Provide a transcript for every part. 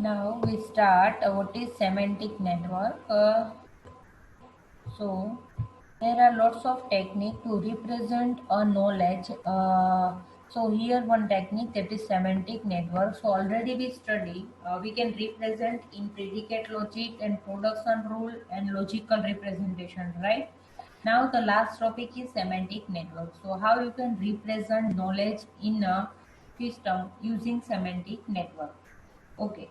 Now we start what is semantic network. So there are lots of technique to represent a knowledge. So here one technique, that is semantic network. So already we study, we can represent in predicate logic and production rule and logical representation, right? Now the last topic is semantic network. So how you can represent knowledge in a system using semantic network. Okay.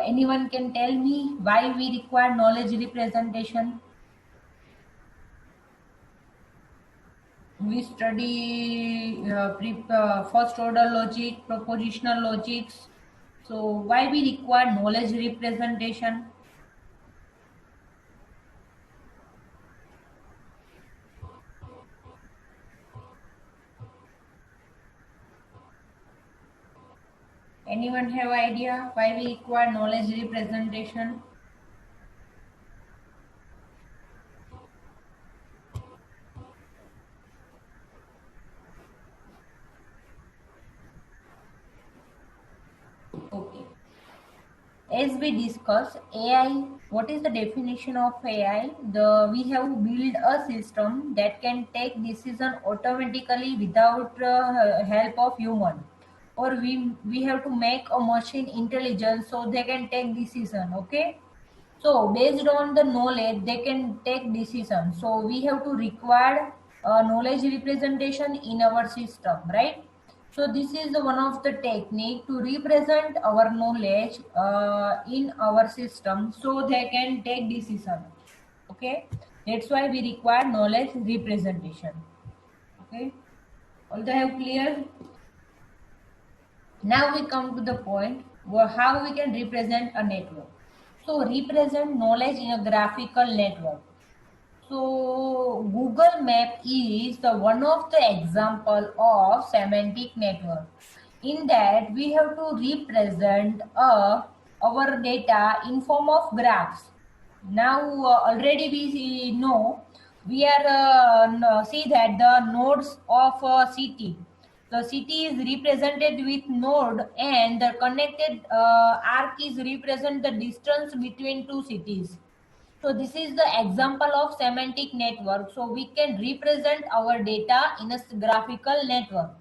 Anyone can tell me why we require knowledge representation? We study first order logic, propositional logics. So why we require knowledge representation? Anyone have idea why we require knowledge representation? Okay. As we discussed, AI, what is the definition of AI? We have built a system that can take decision automatically without help of human, or we have to make a machine intelligent so they can take decision. Okay, so based on the knowledge they can take decision. So we have to require knowledge representation in our system, right? So this is the one of the technique to represent our knowledge in our system so they can take decision. Okay, that's why we require knowledge representation. Okay, all the have clear? Now we come to the point where how we can represent a network. So represent knowledge in a graphical network. So Google Map is the one of the example of semantic network. In that we have to represent our data in form of graphs. Now already we know we are see that the nodes of a city. The city is represented with node and the connected arc is represent the distance between two cities. So this is the example of semantic network. So we can represent our data in a graphical network.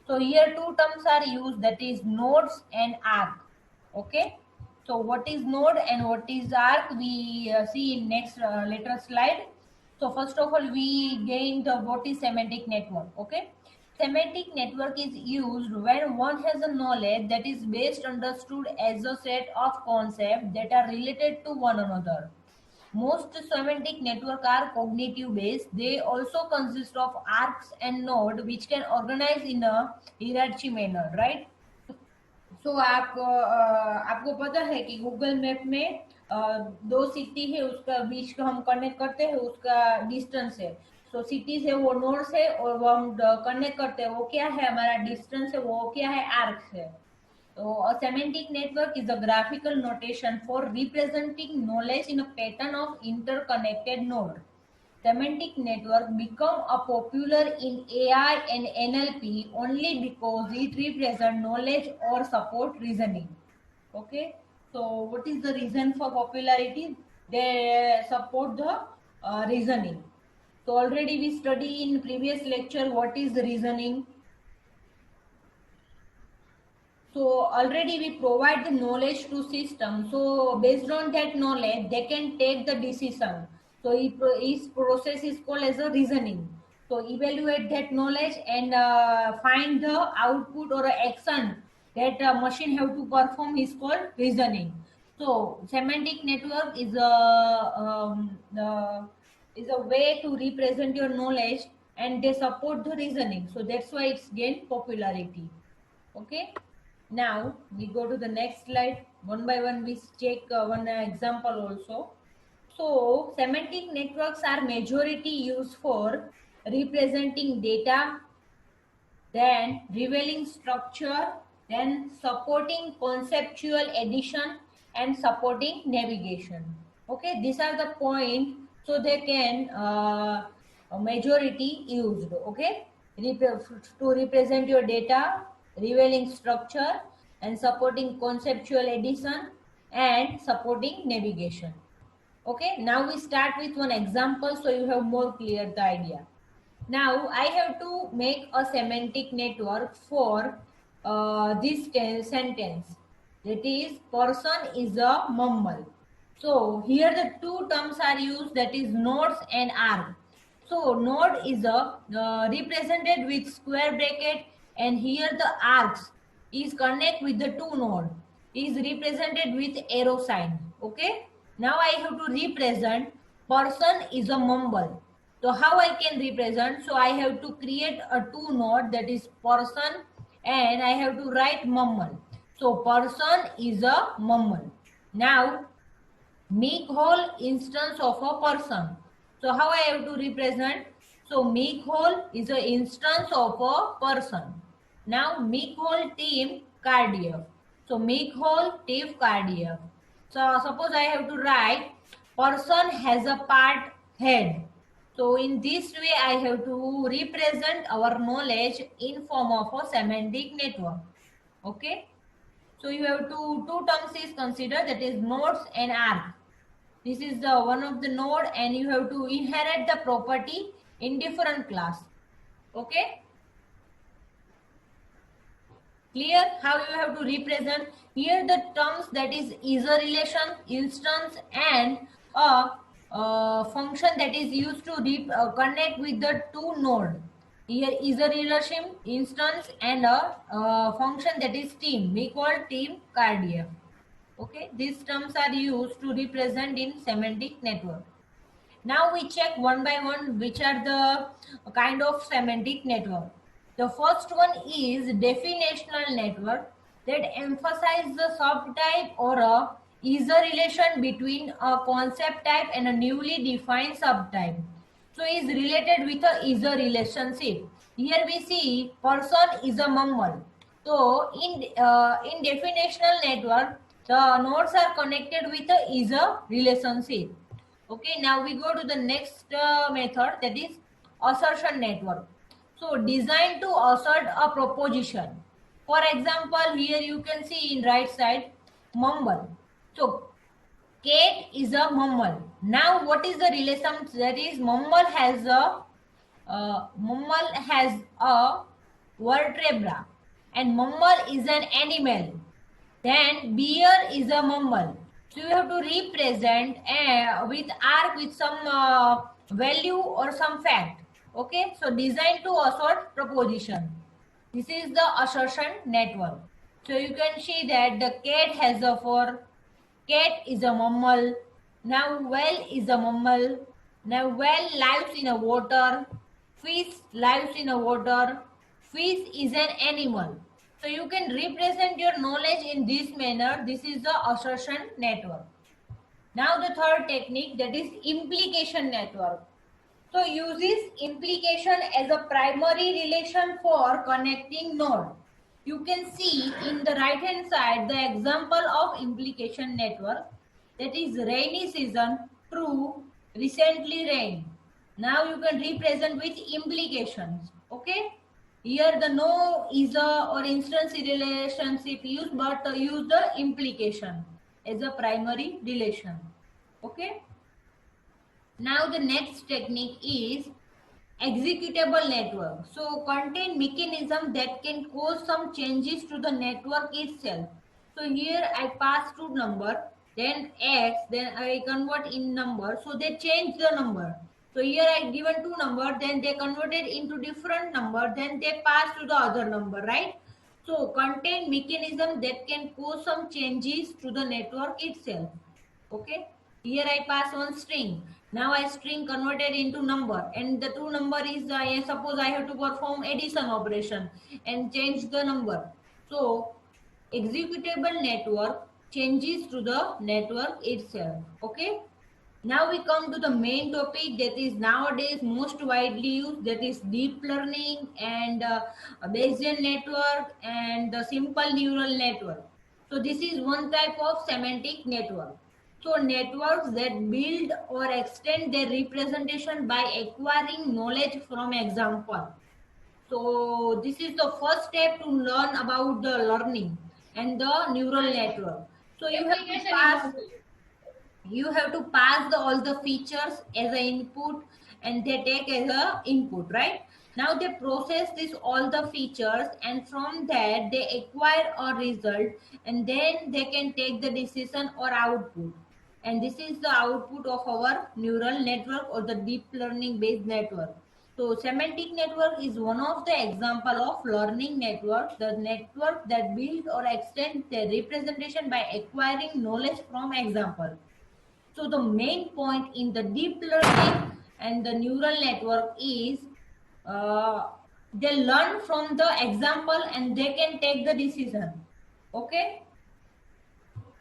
So here two terms are used, that is nodes and arc. Okay. So what is node and what is arc we see in next later slide. So first of all we gain the what is semantic network. Okay. Semantic network is used when one has a knowledge that is best understood as a set of concepts that are related to one another. Most semantic networks are cognitive based. They also consist of arcs and nodes which can organize in a hierarchy manner, right? सो आपको पता है कि Google map में दो city है, उसका बीच का हम कनेक्ट करते हैं, उसका डिस्टेंस है. सो सिटी से वो नोड्स है और वो हम कनेक्ट करते हैं, वो क्या है हमारा डिस्टेंस है, वो क्या है आर्क है. So a semantic network is a graphical notation for representing knowledge in a pattern of interconnected node. Semantic network become a popular in AI and NLP only because it represent knowledge or support reasoning. Okay, so what is the reason for popularity? They support the reasoning. So already we study in previous lecture what is the reasoning. So already we provide the knowledge to system. So based on that knowledge, they can take the decision. So each process is called as a reasoning. So evaluate that knowledge and find the output or action that a machine have to perform is called reasoning. So semantic network is a way to represent your knowledge and they support the reasoning. So that's why it's gained popularity. Okay. Now we go to the next slide. One by one we check one example also. So semantic networks are majority used for representing data, then revealing structure, then supporting conceptual addition and supporting navigation. Okay, these are the points. So they can majority used. Okay, to represent your data, revealing structure and supporting conceptual addition and supporting navigation. Okay, now we start with one example so you have more clear the idea. Now I have to make a semantic network for this sentence. That is, person is a mumble. So here the two terms are used, that is nodes and arc. So node is a represented with square bracket, and here the arcs is connect with the two node is represented with arrow sign. Okay. Now I have to represent person is a mumble. So how I can represent? So I have to create a two node, that is person, and I have to write mumble. So person is a mumble. Now make whole instance of a person. So how I have to represent? So make whole is an instance of a person. Now make whole team cardiac. So make whole team cardiac. So suppose I have to write person has a part head. So in this way I have to represent our knowledge in form of a semantic network. Okay. So you have two terms is considered, that is nodes and arc. This is the one of the node, and you have to inherit the property in different class. Okay. Clear how you have to represent here the terms, that is a relation, instance, and a function that is used to connect with the two node. Here is a relation, instance, and a function that is team. We call team cardiac. Okay, these terms are used to represent in semantic network. Now we check one by one which are the kind of semantic network. The first one is definitional network, that emphasizes the subtype or a is a relation between a concept type and a newly defined subtype. So is related with a is a relationship. Here we see person is a mumble. So in definitional network, the nodes are connected with a is a relationship. Okay, now we go to the next method, that is assertion network. So designed to assert a proposition. For example, here you can see in right side mumble. So cat is a mumble. Now what is the relation? That is mumble has a vertebra, and mumble is an animal. Then bear is a mumble. So you have to represent with arc with some value or some fact. Okay, so designed to assert proposition. This is the assertion network. So you can see that the cat has a fur, cat is a mammal. Now whale is a mammal. Now whale lives in a water. Fish lives in a water. Fish is an animal. So you can represent your knowledge in this manner. This is the assertion network. Now the third technique, that is implication network. So uses implication as a primary relation for connecting node. You can see in the right hand side the example of implication network, that is rainy season, true, recently rained. Now you can represent with implications. Okay. Here the no is a or instance relationship used, but use the implication as a primary relation. Okay. Now the next technique is executable network. So contain mechanism that can cause some changes to the network itself. So here I pass to number, then x, then I convert in number. So they change the number. So here I given two number, then they converted into different number, then they pass to the other number, right? So contain mechanism that can cause some changes to the network itself. Okay. Here I pass one string. Now I string converted into number, and the two number is suppose I have to perform addition operation and change the number. So executable network changes to the network itself. Okay. Now we come to the main topic that is nowadays most widely used, that is deep learning and Bayesian network and the simple neural network. So this is one type of semantic network. So networks that build or extend their representation by acquiring knowledge from example. So this is the first step to learn about the learning and the neural network. So you have to pass all the features as an input, and they take as a input, right? Now they process this all the features, and from that they acquire a result, and then they can take the decision or output. And this is the output of our neural network or the deep learning based network. So semantic network is one of the example of learning network, the network that build or extend the representation by acquiring knowledge from example. So the main point in the deep learning and the neural network is they learn from the example and they can take the decision. Okay.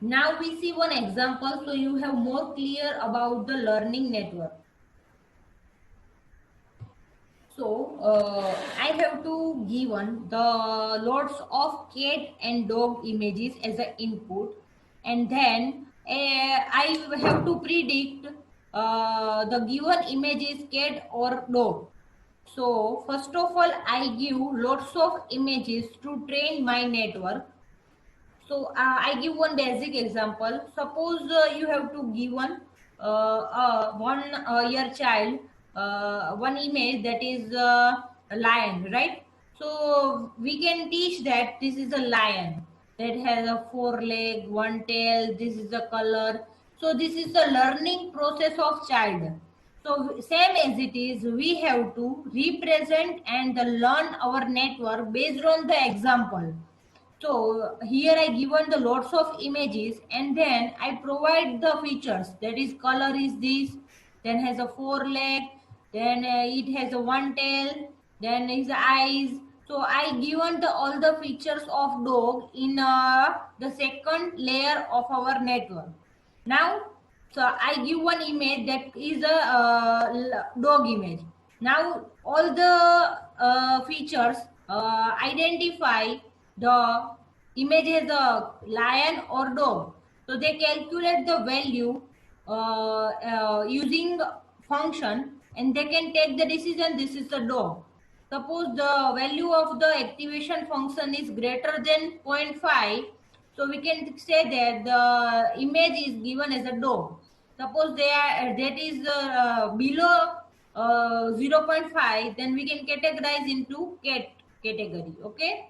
Now we see one example so you have more clear about the learning network. So I have to given the lots of cat and dog images as an input, and then I have to predict the given image is cat or dog. So first of all, I give lots of images to train my network. So I give one basic example. Suppose you have to give one year child one image that is a lion, right? So we can teach that this is a lion that has a four leg, one tail. This is the color. So this is the learning process of child. So same as it is, we have to represent and learn our network based on the example. So here I given the lots of images, and then I provide the features, that is color is this, then has a four leg, then it has a one tail, then his eyes. So I given all the features of dog in the second layer of our network. Now, so I give one image that is a dog image. Now all the features identify the image as a lion or dog. So they calculate the value using function, and they can take the decision this is the dog. Suppose the value of the activation function is greater than zero point 0.5, so we can say that the image is given as a dog. Suppose that is below 0 0.5, then we can categorize into cat category. Okay.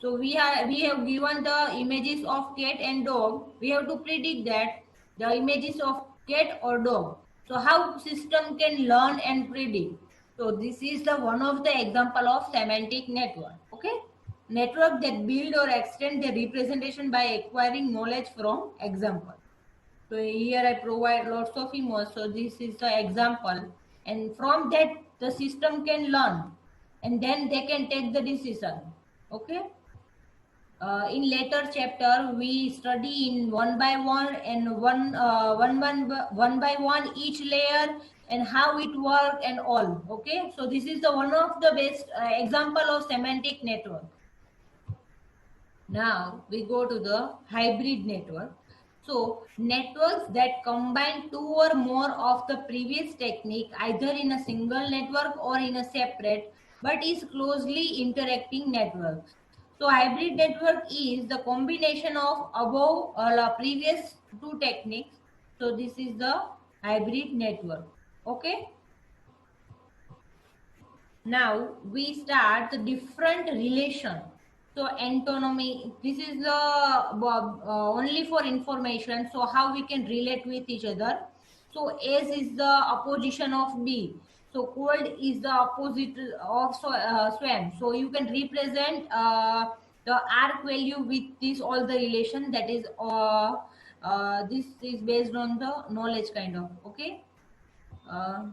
So we have given the images of cat and dog. We have to predict that the images of cat or dog. So how system can learn and predict? So this is the one of the example of semantic network. Okay, network that build or extend the representation by acquiring knowledge from example. So here I provide lots of images. So this is the example, and from that the system can learn, and then they can take the decision. Okay. In later chapter we study in one by one and one by one each layer and how it work and all. Okay, so this is the one of the best example of semantic network. Now we go to the hybrid network. So networks that combine two or more of the previous technique either in a single network or in a separate but is closely interacting networks. So hybrid network is the combination of above or previous two techniques. So this is the hybrid network. Okay. Now we start the different relation. So antonymy, this is the only for information. So how we can relate with each other. So S is the opposition of B. So cold is the opposite of swam. So you can represent the arc value with this all the relation, that is this is based on the knowledge kind of. Okay. Uh,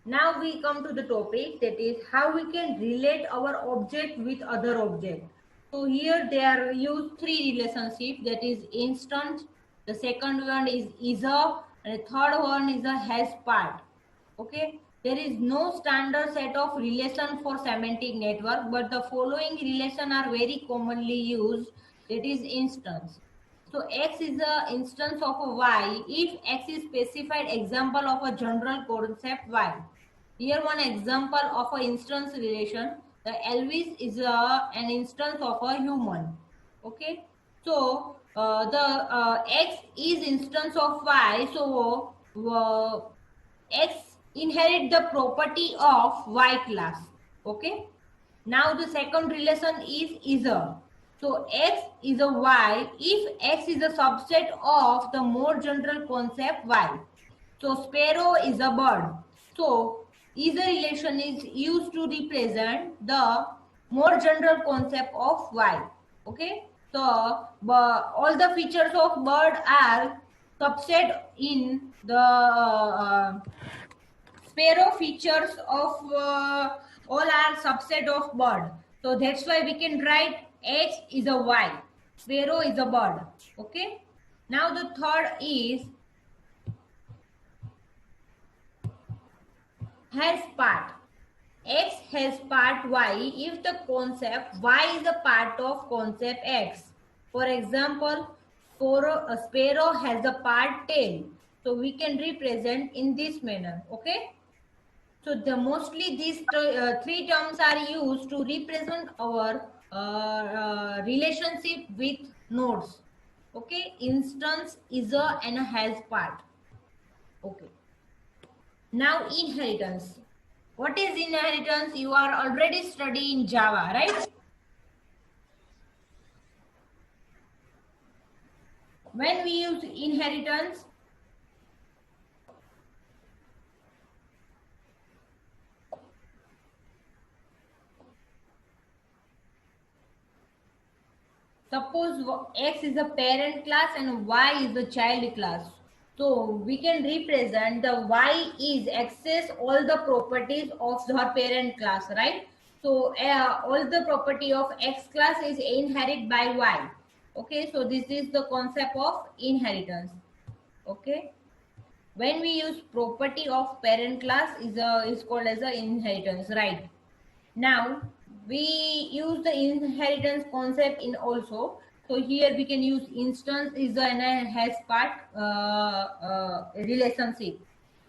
Now we come to the topic, that is how we can relate our object with other object. So here they are used three relationships, that is instant, the second one is of, and the third one is a has part. Okay, there is no standard set of relation for semantic network, but the following relation are very commonly used, that is instance. So X is a instance of a Y if X is specified example of a general concept Y. Here one example of an instance relation. The Elvis is an instance of a human. Okay. So the X is instance of Y, so X inherit the property of Y class. Okay. Now the second relation is a. So X is a Y if X is a subset of the more general concept Y. So sparrow is a bird. So is a relation is used to represent the more general concept of Y. Okay. So all the features of bird are subset in the sparrow features of all are subset of bird. So that's why we can write X is a Y. Sparrow is a bird. Okay. Now the third is has part. X has part Y if the concept Y is a part of concept X. For example, a sparrow has a part tail. So we can represent in this manner. Okay. So mostly these three terms are used to represent our relationship with nodes. Okay. Instance, is a and a has part. Okay. Now inheritance. What is inheritance? You are already studying Java, right? When we use inheritance, suppose X is a parent class and Y is a child class. So we can represent the Y is access all the properties of the parent class, right? So all the property of X class is inherited by Y. Okay, so this is the concept of inheritance. Okay. When we use property of parent class is called as a inheritance, right? Now we use the inheritance concept in also. So here we can use instance is and has part relationship.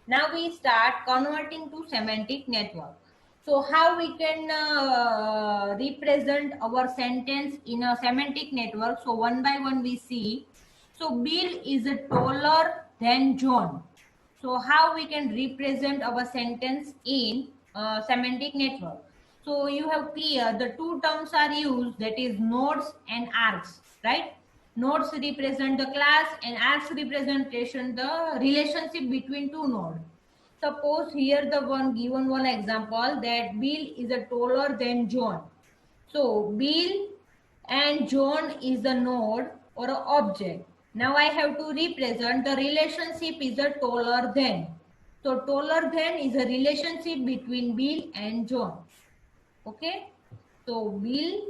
Now we start converting to semantic network. So how we can represent our sentence in a semantic network? So one by one we see. So Bill is taller than John. So how we can represent our sentence in semantic network? So you have clear the two terms are used, that is nodes and args, right? Nodes represent the class and args representation the relationship between two nodes. Suppose here the one given one example that Bill is a taller than John. So Bill and John is a node or an object. Now I have to represent the relationship is a taller than. So taller than is a relationship between Bill and John. Okay. So Bill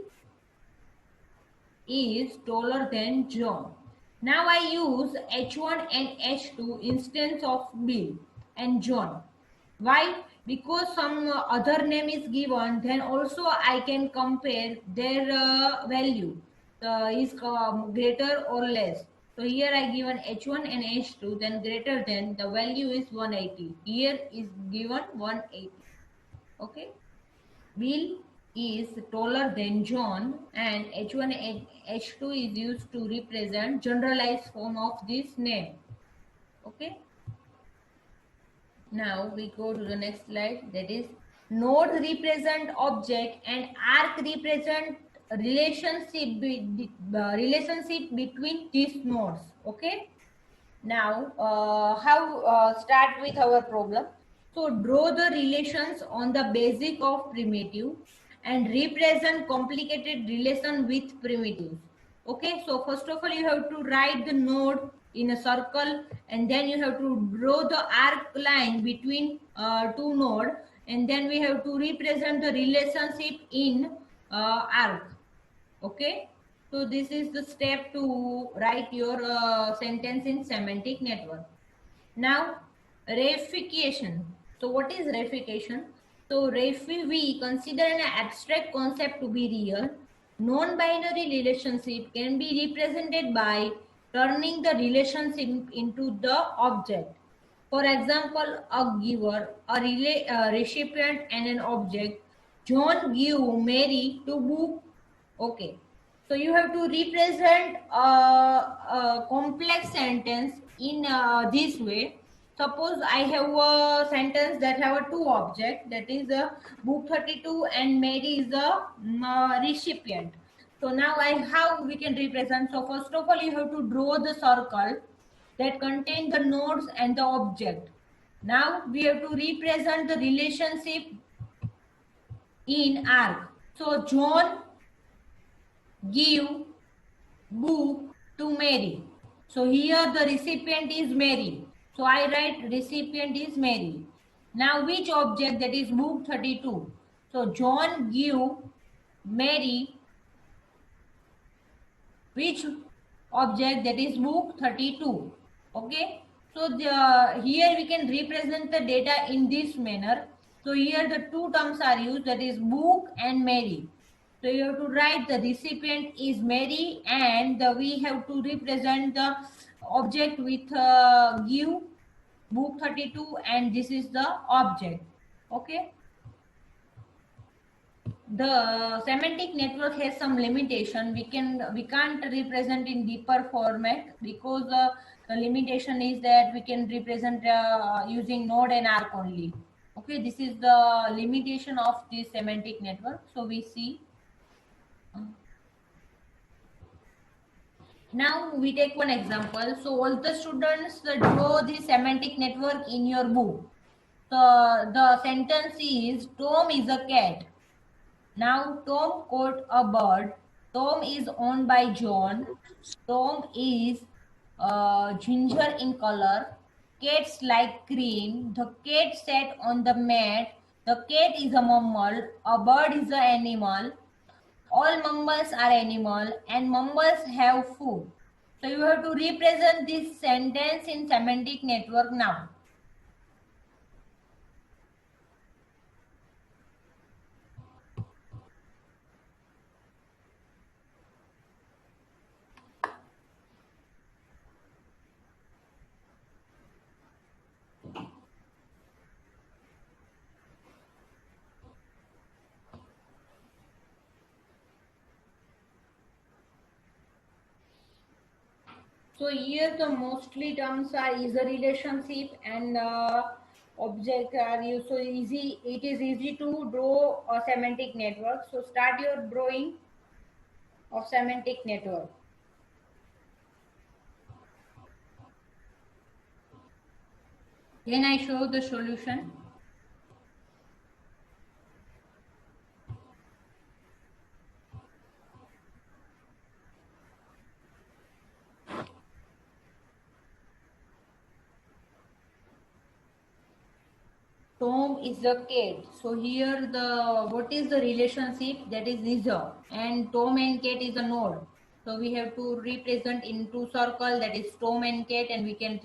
is taller than John. Now I use H1 and H2 instance of Bill and John. Why? Because some other name is given, then also I can compare their value is greater or less. So here I given H1 and H2, then greater than the value is 180. Here is given 180. Okay. Bill is taller than John, and H1 and H2 is used to represent generalized form of this name. Okay. Now we go to the next slide, that is node represent object and arc represent relationship between these nodes. Okay. Now how start with our problem. So draw the relations on the basis of primitive and represent complicated relation with primitives. Okay, so first of all you have to write the node in a circle, and then you have to draw the arc line between two nodes, and then we have to represent the relationship in arc. Okay, so this is the step to write your sentence in semantic network. Now reification. So what is reification? So we consider an abstract concept to be real. Non-binary relationship can be represented by turning the relationship into the object. For example, a giver, a recipient and an object. John give Mary to book. Okay. So you have to represent a complex sentence in this way. Suppose I have a sentence that have a two object, that is a book 32 and Mary is a recipient. So now how we can represent. So first of all, you have to draw the circle that contain the nodes and the object. Now we have to represent the relationship in arc. So John give book to Mary. So here the recipient is Mary. So I write recipient is Mary. Now which object, that is book 32. So John give Mary which object, that is book 32. Okay. So here we can represent the data in this manner. So here the two terms are used, that is book and Mary. So you have to write the recipient is Mary, and we have to represent the object with give book 32, and this is the object. Okay. The semantic network has some limitation. We can't represent in deeper format because the limitation is that we can represent using node and arc only. Okay, this is the limitation of this semantic network. So we see. Now we take one example. So all the students draw the semantic network in your book. So the sentence is Tom is a cat. Now Tom caught a bird. Tom is owned by John. Tom is ginger in color. Cats like cream. The cat sat on the mat. The cat is a mammal. A bird is an animal. All mammals are animal and mammals have food. So you have to represent this sentence in semantic network now. So here the mostly terms are is a relationship and object are used. So easy, it is easy to draw a semantic network. So start your drawing of semantic network. Then I show the solution. Tom is the cat. So here what is the relationship, that is a, and Tom and cat is a node. So we have to represent into circle, that is Tom and cat, and we can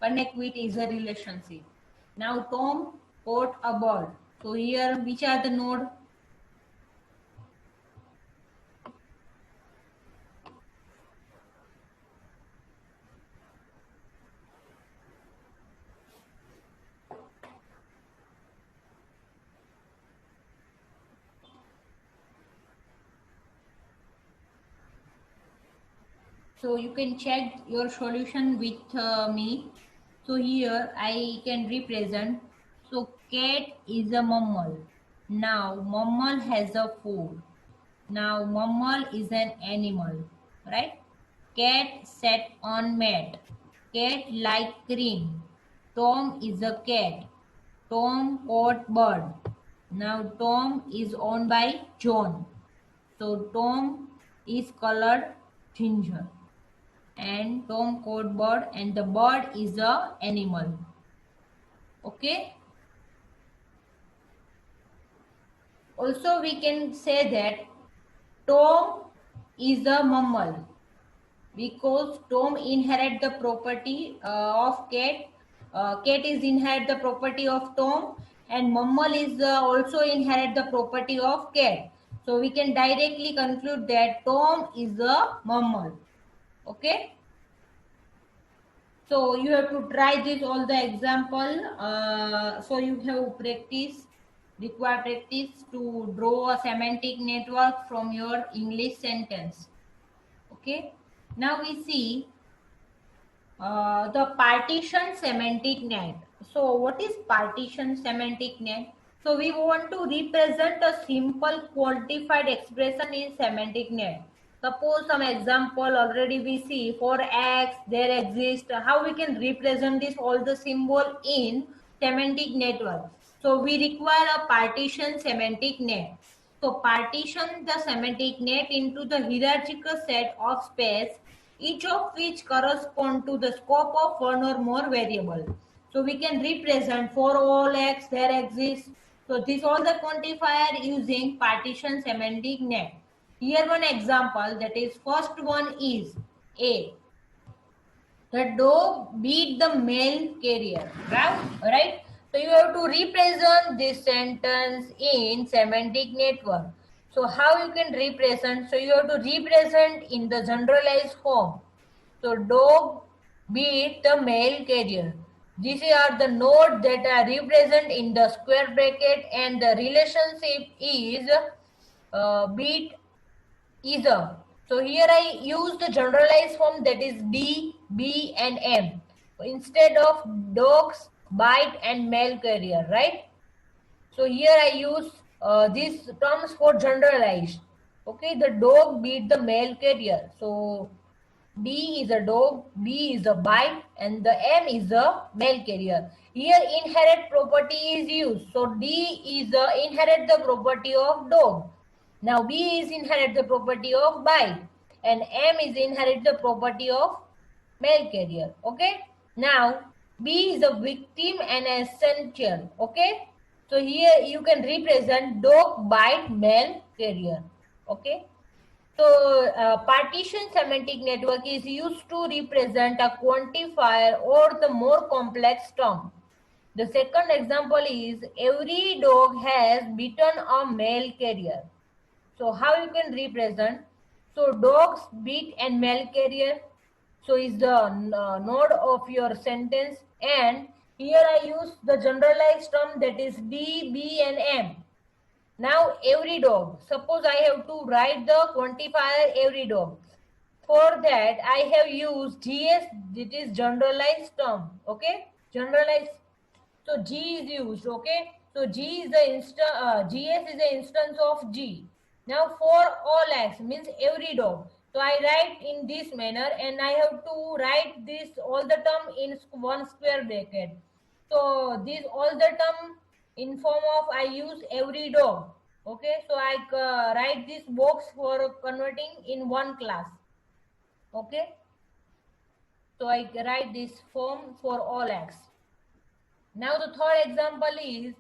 connect with is a relationship. Now Tom caught a bird. So here which are the node? So you can check your solution with me. So here I can represent. So cat is a mammal. Now mammal has a food. Now mammal is an animal, right? Cat sat on mat. Cat like cream. Tom is a cat. Tom caught bird. Now Tom is owned by John. So Tom is colored ginger and Tom caught bird, and the bird is a animal. Okay. Also we can say that Tom is a mammal because Tom inherit the property of cat. Cat is inherit the property of Tom, and mammal is also inherit the property of cat. So we can directly conclude that Tom is a mammal. Okay. So you have to try this all the example. So you have practice require practice to draw a semantic network from your English sentence. Okay, now we see the partition semantic net. So what is partition semantic net? So we want to represent a simple quantified expression in semantic net. Suppose some example already we see for x there exists, how we can represent this all the symbol in semantic network. So we require a partition semantic net. So partition the semantic net into the hierarchical set of space, each of which correspond to the scope of one or more variable. So we can represent for all x there exists. So this all the quantifier using partition semantic net. Here one example, that is first one is A. The dog beat the mail carrier, right? So you have to represent this sentence in semantic network. So how you can represent? So you have to represent in the generalized form. So dog beat the mail carrier. These are the nodes that are represented in the square bracket, and the relationship is beat is a. So here I use the generalized form, that is D, B and M instead of dogs, bite and mail carrier, right? So here I use these terms for generalized. Okay, the dog beat the mail carrier. So D is a dog, B is a bite, and the M is a mail carrier. Here inherit property is used. So D is inherit the property of dog. Now B is inherit the property of bite, and M is inherit the property of mail carrier. Okay. Now B is a victim and essential. Okay. So here you can represent dog, bite, mail carrier. Okay. So partition semantic network is used to represent a quantifier or the more complex term. The second example is every dog has beaten a mail carrier. So how you can represent? So dogs beat and mail carrier. So is the node of your sentence, and here I use the generalized term, that is D, B and M. Now every dog, suppose I have to write the quantifier every dog. For that I have used GS, it is generalized term, okay? Generalized. So G is used, okay? So G is the GS is the instance of G. Now for all x means every dog. So I write in this manner, and I have to write this all the term in one square bracket. So this all the term in form of I use every dog. Okay, so I write this box for converting in one class. Okay, so I write this form for all x. Now the third example is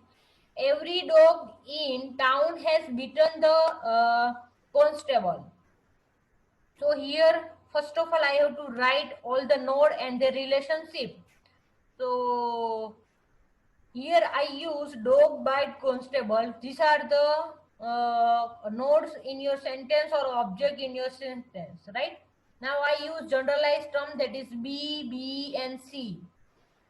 every dog in town has beaten the constable. So here first of all I have to write all the node and the relationship. So here I use dog, bite, constable. These are the nodes in your sentence or object in your sentence, right? Now I use generalized term, that is B, B and C.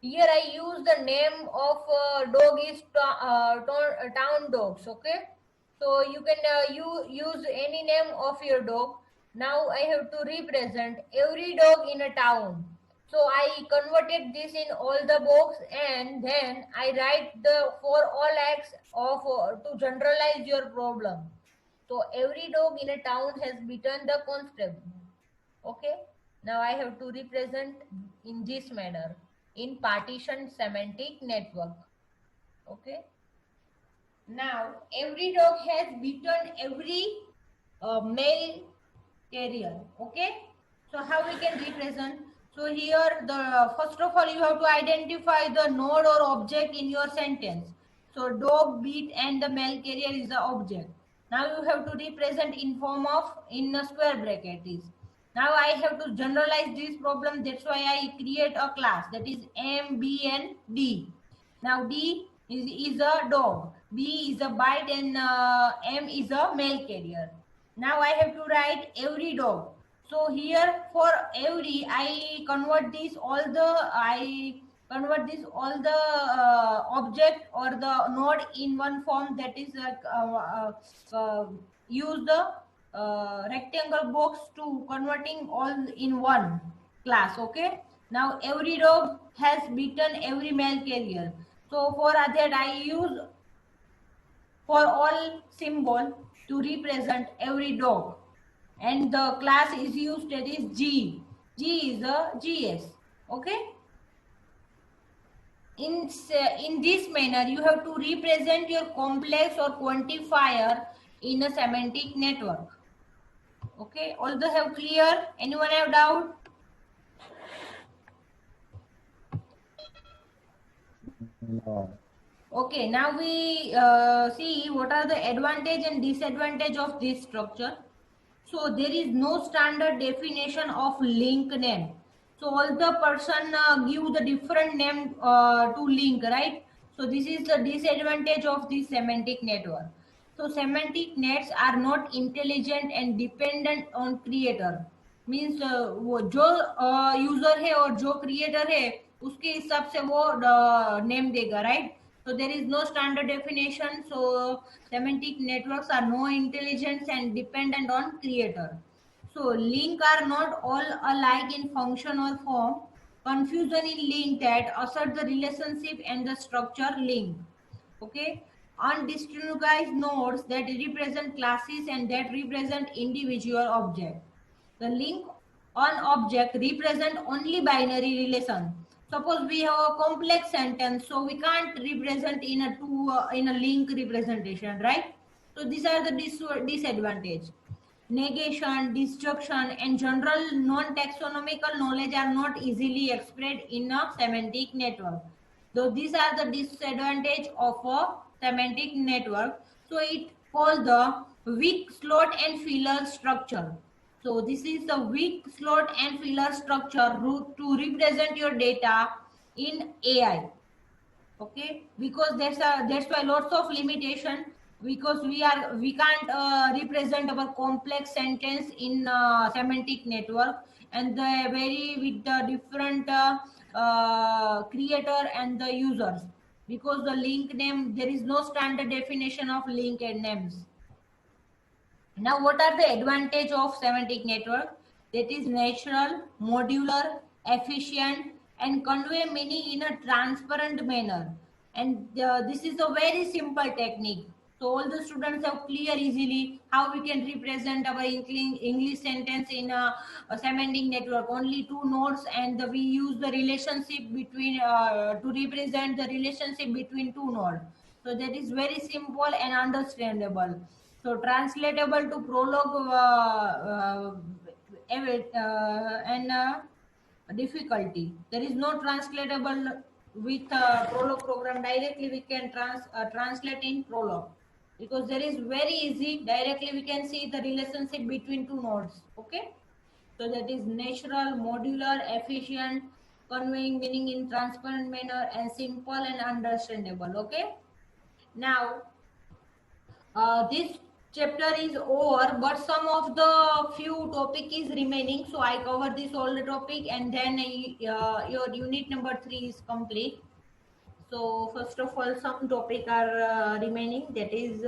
Here I use the name of dog is town dogs, okay? So you can use any name of your dog. Now I have to represent every dog in a town. So I converted this in all the box, and then I write the for all x of to generalize your problem. So every dog in a town has beaten the constable. Okay. Now I have to represent in this manner in partition semantic network. Okay. Now every dog has beaten every male carrier. Okay. So how we can represent? So here the first of all you have to identify the node or object in your sentence. So dog beat and the mail carrier is the object. Now you have to represent in form of in a square bracket is. Now I have to generalize this problem. That's why I create a class, that is M, B and D. Now D is a dog, B is a bite, and M is a mail carrier. Now I have to write every dog. So here for every I convert this all the I convert this all the object or the node in one form, that is use the rectangle box to converting all in one class. Okay, now every dog has bitten every mail carrier. So for that I use for all symbol to represent every dog, and the class is used, that is G. G is a GS. Okay, in this manner you have to represent your complex or quantifier in a semantic network. Okay, all the have clear? Anyone have doubt? No. Okay, now we see what are the advantage and disadvantage of this structure. So there is no standard definition of link name. So all the person give the different name to link, right? So this is the disadvantage of this semantic network. So semantic nets are not intelligent and dependent on creator. Means जो user है और जो creator है उसके हिसाब से वो name देगा, right? So there is no standard definition. So semantic networks are no intelligence and dependent on creator. So link are not all alike in function or form. Confusion in link that assert the relationship and the structure link. Okay. Undistinguished nodes that represent classes and that represent individual object. The link on object represent only binary relation. Suppose we have a complex sentence, so we can't represent in a in a link representation, right? So these are the disadvantage. Negation, disjunction, and general non-taxonomical knowledge are not easily expressed in a semantic network. So these are the disadvantage of a semantic network. So it called the weak slot and filler structure. So this is the weak slot and filler structure to represent your data in AI. Okay, because that's why lots of limitation, because we can't represent our complex sentence in semantic network, and they vary with the different creator and the users, because the link name, there is no standard definition of link and names. Now what are the advantage of semantic network? That is natural, modular, efficient, and convey meaning in a transparent manner. And this is a very simple technique. So all the students have clear easily how we can represent our English sentence in a semantic network. Only two nodes, and we use the relationship between to represent the relationship between two nodes. So that is very simple and understandable. So translatable to Prolog and difficulty. There is no translatable with Prolog program. Directly we can translate in Prolog, because there is very easy. Directly we can see the relationship between two nodes. Okay. So that is natural, modular, efficient, conveying meaning in transparent manner, and simple and understandable. Okay. Now this chapter is over, but some of the few topic is remaining, so I cover this all the topic, and then your unit number 3 is complete. So first of all, some topic are remaining, that is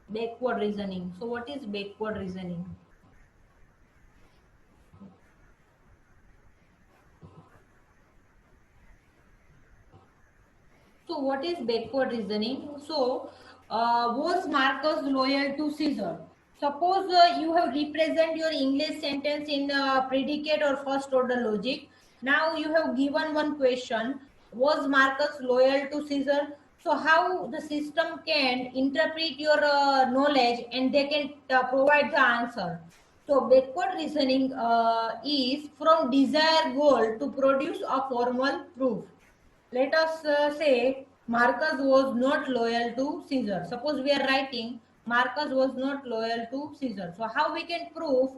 backward reasoning. So what is backward reasoning? So what is backward reasoning? So was Marcus loyal to Caesar? Suppose you have represent your English sentence in predicate or first order logic. Now you have given one question: was Marcus loyal to Caesar? So how the system can interpret your knowledge, and they can provide the answer. So backward reasoning is from desired goal to produce a formal proof. Let us say Marcus was not loyal to Caesar. Suppose we are writing Marcus was not loyal to Caesar. So how we can prove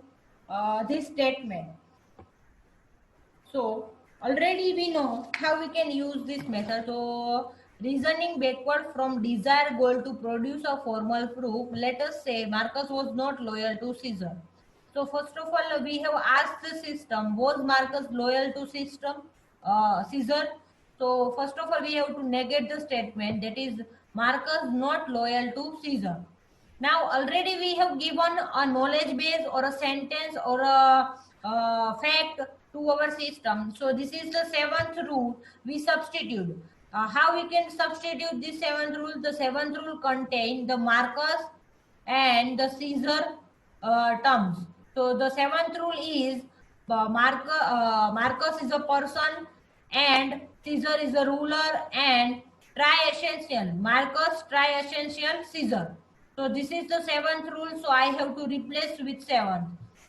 this statement? So already we know how we can use this method. So reasoning backward from desired goal to produce a formal proof. Let us say Marcus was not loyal to Caesar. So first of all, we have asked the system, was Marcus loyal to Caesar? So first of all, we have to negate the statement that is Marcus not loyal to Caesar. Now already we have given a knowledge base or a sentence or a fact to our system. So this is the seventh rule we substitute. How we can substitute this seventh rule? The seventh rule contain the Marcus and the Caesar terms. So the seventh rule is Marcus is a person and Caesar is a ruler and tri-essential. Marcus, tri-essential, Caesar. So this is the seventh rule. So I have to replace with seventh.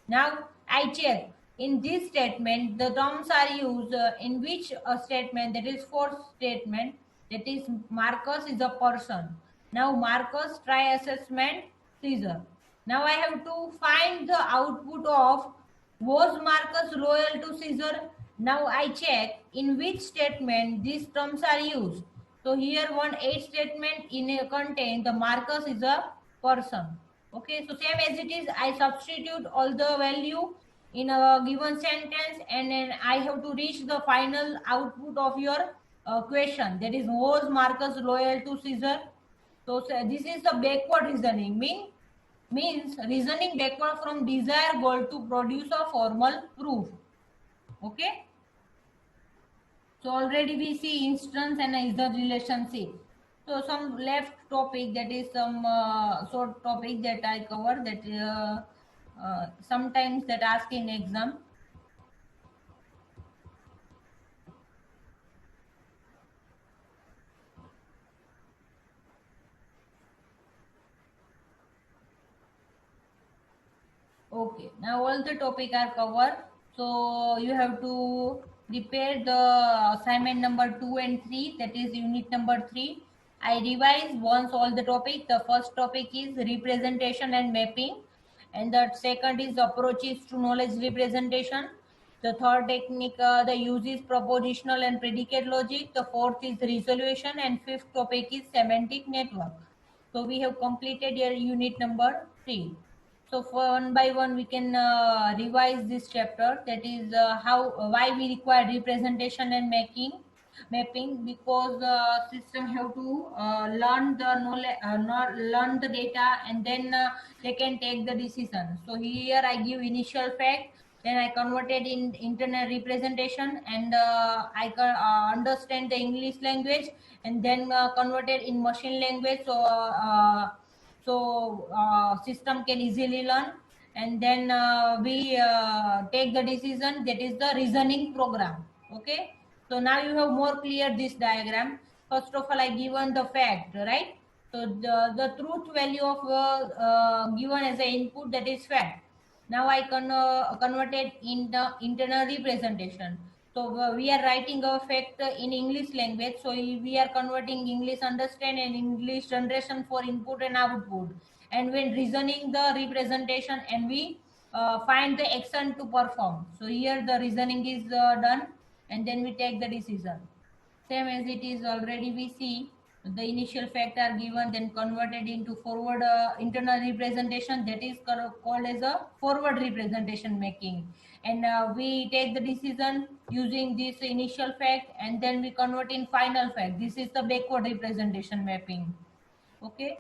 Now I check. In this statement, the terms are used in which statement, that is fourth statement, that is Marcus is a person. Now Marcus try assessment Caesar. Now I have to find the output of was Marcus loyal to Caesar. Now I check in which statement these terms are used. So here one eight statement in a contain the Marcus is a person. Okay, so same as it is, I substitute all the value in a given sentence and then I have to reach the final output of your question, that is was Marcus loyal to Caesar. So this is the backward reasoning, means reasoning backward from desired goal to produce a formal proof. Okay, so already we see instance and is relationship. So some left topic, that is some short topic that I cover, that sometimes that ask in exam. Okay, now all the topic are covered. So you have to prepare the assignment number 2 and 3, that is unit number 3. I revise once all the topic. The first topic is representation and mapping, and the second is approaches to knowledge representation. The third technique, the use is propositional and predicate logic. The fourth is resolution, and fifth topic is semantic network. So we have completed your unit number 3. So for one by one we can revise this chapter, that is why we require representation and mapping, because system have to learn the knowledge, learn the data, and then they can take the decision. So here I give initial fact, then I converted in internal representation, and I can understand the English language, and then converted in machine language. So system can easily learn, and then we take the decision, that is the reasoning program. Okay, so now you have more clear this diagram. First of all, I given the fact, right? So the truth value of given as an input, that is fact. Now I converted in the internal representation. So we are writing a fact in English language. So we are converting English understand and English generation for input and output. And when reasoning the representation, and we find the action to perform. So here the reasoning is done, and then we take the decision. Same as it is already we see, the initial fact are given, then converted into forward internal representation, that is called as a forward representation making. And we take the decision using this initial fact, and then we convert in final fact. This is the backward representation mapping. Okay,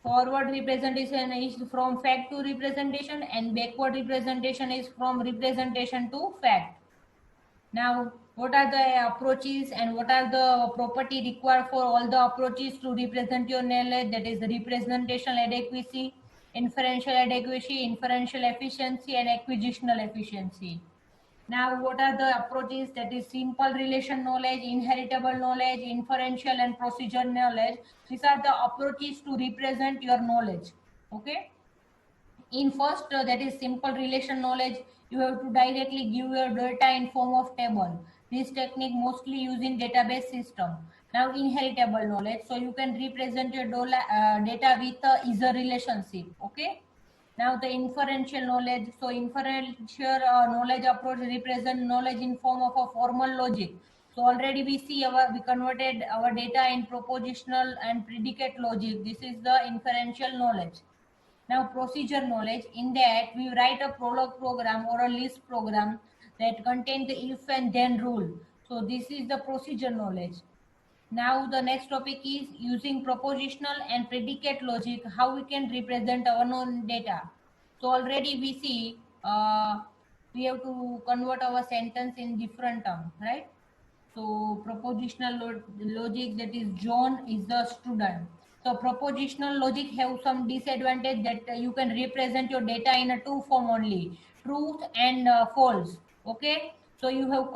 forward representation is from fact to representation, and backward representation is from representation to fact. Now, what are the approaches and what are the property required for all the approaches to represent your knowledge? That is representational adequacy, inferential adequacy, inferential efficiency, and acquisitional efficiency. Now, what are the approaches? That is simple relation knowledge, inheritable knowledge, inferential and procedure knowledge. These are the approaches to represent your knowledge. Okay. In first, that is simple relation knowledge, you have to directly give your data in form of table. This technique mostly used in database system. Now inheritable knowledge, so you can represent your data with is a relationship. Okay, now the inferential knowledge, so inferential knowledge approach represent knowledge in form of a formal logic. So already we see we converted our data in propositional and predicate logic. This is the inferential knowledge. Now procedure knowledge, in that we write a prologue program or a list program that contain the if and then rule. So this is the procedure knowledge. Now the next topic is using propositional and predicate logic, how we can represent our known data. So already we see we have to convert our sentence in different terms, right? So propositional logic, that is John is the student. So propositional logic have some disadvantage that you can represent your data in a two form only, truth and false. Okay. So you have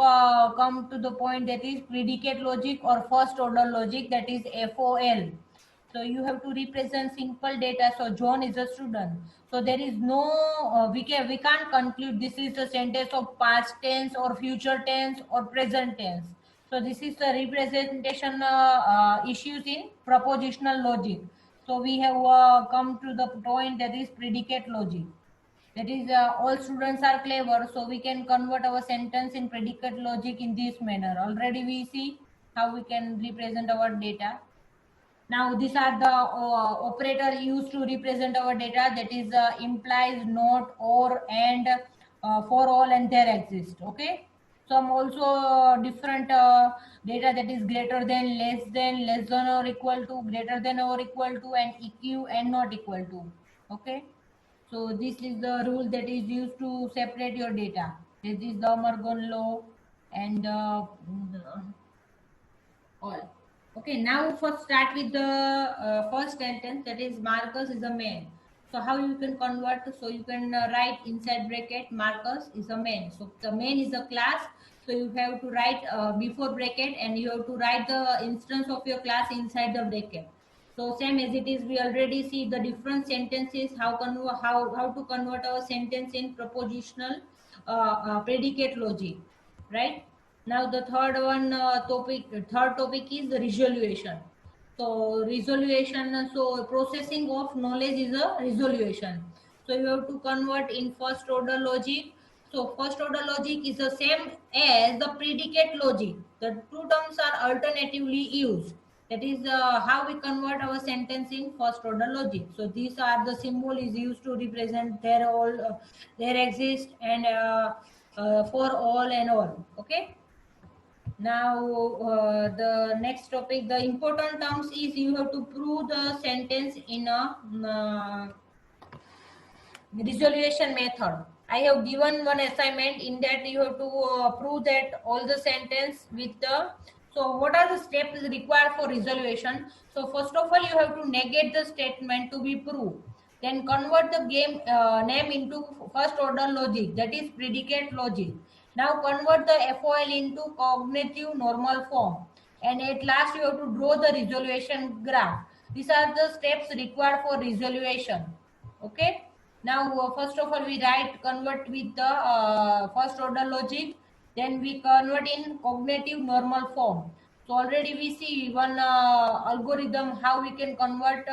come to the point that is predicate logic or first order logic, that is FOL. So you have to represent simple data. So John is a student. So there is no we can't conclude this is a sentence of past tense or future tense or present tense. So this is the representation issues in propositional logic. So we have come to the point that is predicate logic. That is all students are clever, so we can convert our sentence in predicate logic in this manner. Already we see how we can represent our data. Now these are the operator used to represent our data, that is implies, not, or, and, for all, and there exist. Okay. Some also different data, that is greater than, less than or equal to, greater than or equal to, and eq and not equal to. Okay. So this is the rule that is used to separate your data. This is the Morgan law and all. Okay, now first start with the first sentence, that is Marcus is a man. So how you can convert? So you can write inside bracket Marcus is a man. So the man is a class. So you have to write before bracket, and you have to write the instance of your class inside the bracket. So same as it is, we already see the different sentences, how to convert our sentence in propositional predicate logic, right? Now the third topic is the resolution. So resolution, so processing of knowledge is a resolution. So you have to convert in first order logic. So first order logic is the same as the predicate logic. The two terms are alternatively used. That is how we convert our sentence in first order logic. So these are the symbol is used to represent there all, there exist, and for all and all. Okay. Now the next topic, the important terms is you have to prove the sentence in a resolution method. I have given one assignment in that you have to prove that all the sentence with the. So what are the steps required for resolution? So first of all, you have to negate the statement to be proved. Then convert the game name into first order logic, that is predicate logic. Now convert the FOL into cognitive normal form. And at last you have to draw the resolution graph. These are the steps required for resolution. Okay. Now first of all, we convert with the first order logic. Then we convert in cognitive normal form. So already we see one algorithm how we can convert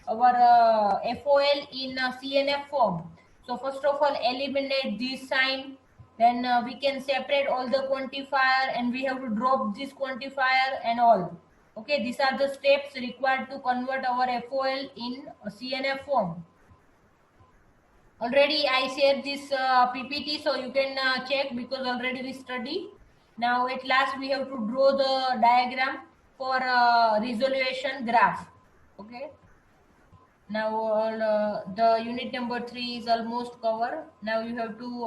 our FOL in CNF form. So first of all, eliminate this sign. Then we can separate all the quantifier, and we have to drop this quantifier and all. Okay, these are the steps required to convert our FOL in CNF form. Already I shared this PPT, so you can check, because already we study. Now at last we have to draw the diagram for resolution graph. Okay. Now the unit number 3 is almost covered. Now you have to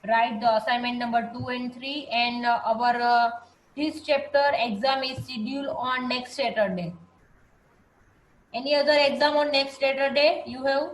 write the assignment number 2 and 3, and our this chapter exam is scheduled on next Saturday. Any other exam on next Saturday you have?